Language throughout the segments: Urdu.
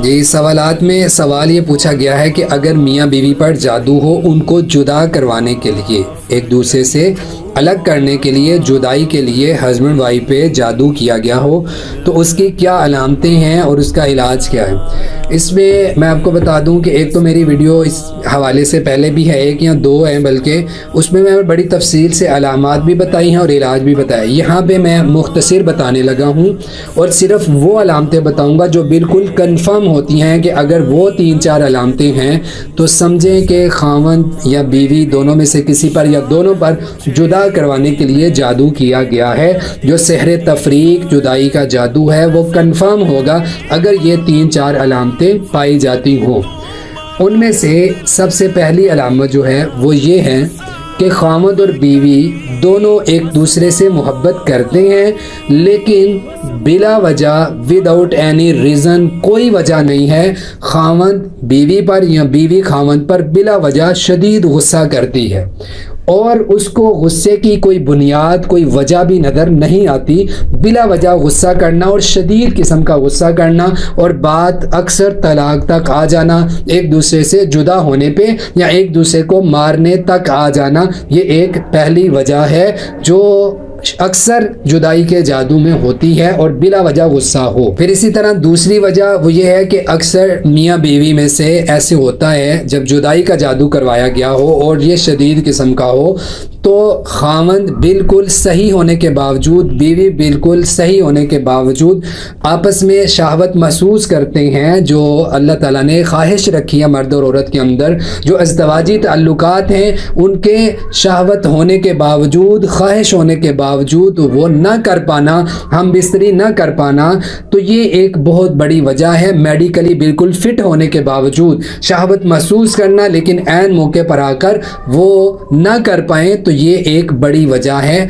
جی، سوالات میں سوال یہ پوچھا گیا ہے کہ اگر میاں بیوی پر جادو ہو، ان کو جدا کروانے کے لیے، ایک دوسرے سے الگ کرنے کے لیے، جدائی کے لیے ہسبینڈ وائف پہ جادو کیا گیا ہو، تو اس کی کیا علامتیں ہیں اور اس کا علاج کیا ہے؟ اس میں آپ کو بتا دوں کہ ایک تو میری ویڈیو اس حوالے سے پہلے بھی ہے، ایک یا دو ہیں بلکہ، اس میں بڑی تفصیل سے علامات بھی بتائی ہیں اور علاج بھی بتایا۔ یہاں پہ میں مختصر بتانے لگا ہوں اور صرف وہ علامتیں بتاؤں گا جو بالکل کنفرم ہوتی ہیں کہ اگر وہ 3-4 علامتیں ہیں تو سمجھیں کہ خاوند یا بیوی دونوں میں سے کسی پر یا دونوں پر جدا کروانے کے لیے جادو کیا گیا ہے۔ جو سحر تفریق جدائی کا جادو ہے وہ کنفرم ہوگا اگر یہ 3-4 علامتیں پائی جاتی ہوں۔ ان میں سے سب سے پہلی علامت جو ہے وہ یہ ہے کہ خاوند اور بیوی دونوں ایک دوسرے سے محبت کرتے ہیں، لیکن بلا وجہ وداؤٹ اینی ریزن، کوئی وجہ نہیں ہے، خاوند بیوی پر یا بیوی خاوند پر بلا وجہ شدید غصہ کرتی ہے اور اس کو غصے کی کوئی بنیاد، کوئی وجہ بھی نظر نہیں آتی۔ بلا وجہ غصہ کرنا اور شدید قسم کا غصہ کرنا اور بات اکثر طلاق تک آ جانا، ایک دوسرے سے جدا ہونے پہ یا ایک دوسرے کو مارنے تک آ جانا، یہ ایک پہلی وجہ ہے جو اکثر جدائی کے جادو میں ہوتی ہے اور بلا وجہ غصہ ہو۔ پھر اسی طرح دوسری وجہ وہ یہ ہے کہ اکثر میاں بیوی میں سے ایسے ہوتا ہے جب جدائی کا جادو کروایا گیا ہو اور یہ شدید قسم کا ہو تو خاوند بالکل صحیح ہونے کے باوجود، بیوی بالکل صحیح ہونے کے باوجود آپس میں شہوت محسوس کرتے ہیں، جو اللہ تعالیٰ نے خواہش رکھی ہے مرد اور عورت کے اندر، جو ازدواجی تعلقات ہیں ان کے شہوت ہونے کے باوجود، خواہش ہونے کے باوجود وہ نہ کر پانا، ہم بستری نہ کر پانا، تو یہ ایک بہت بڑی وجہ ہے۔ میڈیکلی بالکل فٹ ہونے کے باوجود شہوت محسوس کرنا لیکن عین موقع پر آ کر وہ نہ کر پائیں، تو یہ ایک بڑی وجہ ہے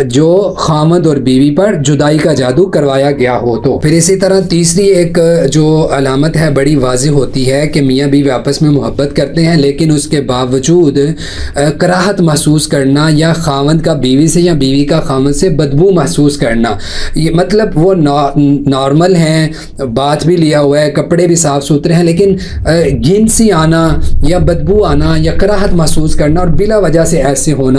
جو خاوند اور بیوی پر جدائی کا جادو کروایا گیا ہو۔ تو پھر اسی طرح تیسری ایک جو علامت ہے بڑی واضح ہوتی ہے کہ میاں بیوی آپس میں محبت کرتے ہیں لیکن اس کے باوجود کراہت محسوس کرنا، یا خاوند کا بیوی سے یا بیوی کا خاوند سے بدبو محسوس کرنا، یہ مطلب وہ نارمل ہیں، بات بھی لیا ہوا ہے، کپڑے بھی صاف ستھرے ہیں، لیکن گھن سی آنا یا بدبو آنا یا کراہت محسوس کرنا اور بلا وجہ سے ایسے ہونا،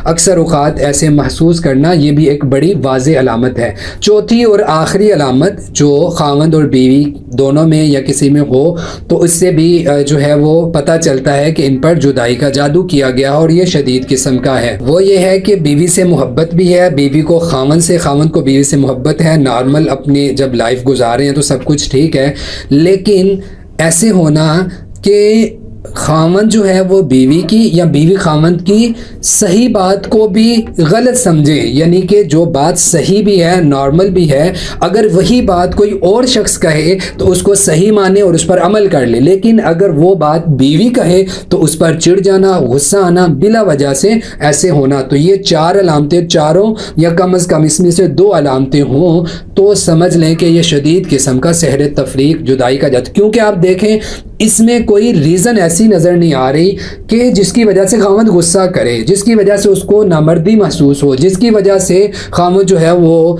اکثر اوقات ایسے محسوس کرنا، یہ بھی ایک بڑی واضح علامت ہے۔ چوتھی اور آخری علامت جو خاوند اور بیوی دونوں میں یا کسی میں ہو تو اس سے بھی جو ہے وہ پتہ چلتا ہے کہ ان پر جدائی کا جادو کیا گیا اور یہ شدید قسم کا ہے، وہ یہ ہے کہ بیوی سے محبت بھی ہے، بیوی کو خاوند سے، خاوند کو بیوی سے محبت ہے، نارمل اپنی جب لائف گزارے ہیں تو سب کچھ ٹھیک ہے، لیکن ایسے ہونا کہ خاوند جو ہے وہ بیوی کی یا بیوی خاوند کی صحیح بات کو بھی غلط سمجھے، یعنی کہ جو بات صحیح بھی ہے، نارمل بھی ہے، اگر وہی بات کوئی اور شخص کہے تو اس کو صحیح مانے اور اس پر عمل کر لے، لیکن اگر وہ بات بیوی کہے تو اس پر چڑ جانا، غصہ آنا، بلا وجہ سے ایسے ہونا۔ تو یہ 4 علامتیں، چاروں یا کم از کم اس میں سے 2 علامتیں ہوں تو سمجھ لیں کہ یہ شدید قسم کا سحر تفریق جدائی کا جادو، کیونکہ آپ دیکھیں اس میں کوئی ریزن ایسی نظر نہیں آ رہی کہ جس کی وجہ سے خاوند غصہ کرے، جس کی وجہ سے اس کو نامردی محسوس ہو، جس کی وجہ سے خاوند جو ہے وہ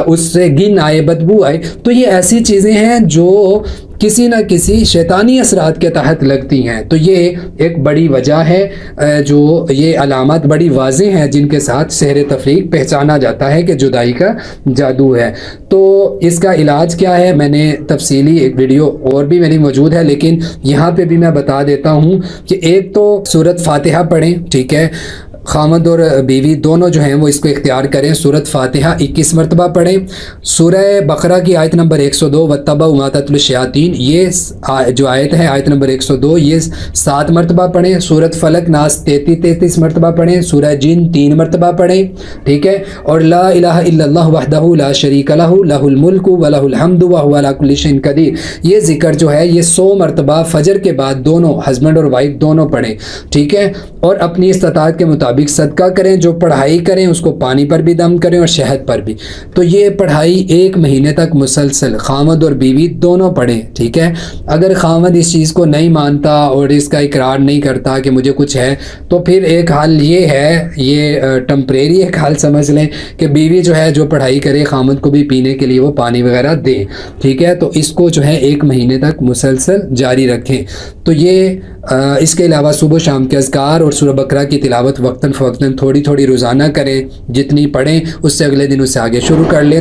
اس سے گن آئے، بدبو آئے۔ تو یہ ایسی چیزیں ہیں جو کسی نہ کسی شیطانی اثرات کے تحت لگتی ہیں، تو یہ ایک بڑی وجہ ہے، جو یہ علامات بڑی واضح ہیں جن کے ساتھ سحر تفریق پہچانا جاتا ہے کہ جدائی کا جادو ہے۔ تو اس کا علاج کیا ہے، میں نے تفصیلی ایک ویڈیو اور بھی میری موجود ہے، لیکن یہاں پہ بھی میں بتا دیتا ہوں کہ ایک تو سورۃ فاتحہ پڑھیں، ٹھیک ہے، خاوند اور بیوی دونوں جو ہیں وہ اس کو اختیار کریں، سورۃ فاتحہ 21 مرتبہ پڑھیں، سورہ بقرہ کی آیت نمبر 102 وَاتَّبَعُوا مَا تَتْلُو الشَّيَاطِينُ، یہ جو آیت ہے آیت نمبر 102، یہ 7 مرتبہ پڑھیں، سورۃ فلق ناس 33 مرتبہ پڑھیں، سورہ جن 3 مرتبہ پڑھیں، ٹھیک ہے، اور لا الہ الا اللہ وحدہ لا شریک لہ لہ الملک ولہ الحمد وہو علی کل شیء قدیر، یہ ذکر جو ہے یہ 100 مرتبہ فجر کے بعد دونوں ہسبینڈ اور وائف دونوں پڑھیں، ٹھیک ہے، اور اپنی استطاعت کے مطابق مطابق صدقہ کریں, جو پڑھائی کریں اس کو پانی پر بھی دم کریں اور شہد پر بھی. تو یہ پڑھائی 1 مہینے تک مسلسل خاوند اور بیوی دونوں پڑھیں, ٹھیک ہے. اگر خاوند اس چیز کو نہیں مانتا اور اس کا اقرار نہیں کرتا کہ مجھے کچھ ہے, تو پھر ایک حل یہ ہے, یہ ٹمپریری ایک حل سمجھ لیں کہ بیوی جو ہے جو پڑھائی کرے خاوند کو بھی پینے کے لیے وہ پانی وغیرہ دے, ٹھیک ہے. تو اس کو جو ہے 1 مہینے تک مسلسل جاری رکھیں. تو یہ اس کے علاوہ صبح و شام کے اذکار اور سورہ بقرہ کی تلاوت وقتاً فوقتاً تھوڑی تھوڑی روزانہ کریں, جتنی پڑھیں اس سے اگلے دن اس سے آگے شروع کر لیں.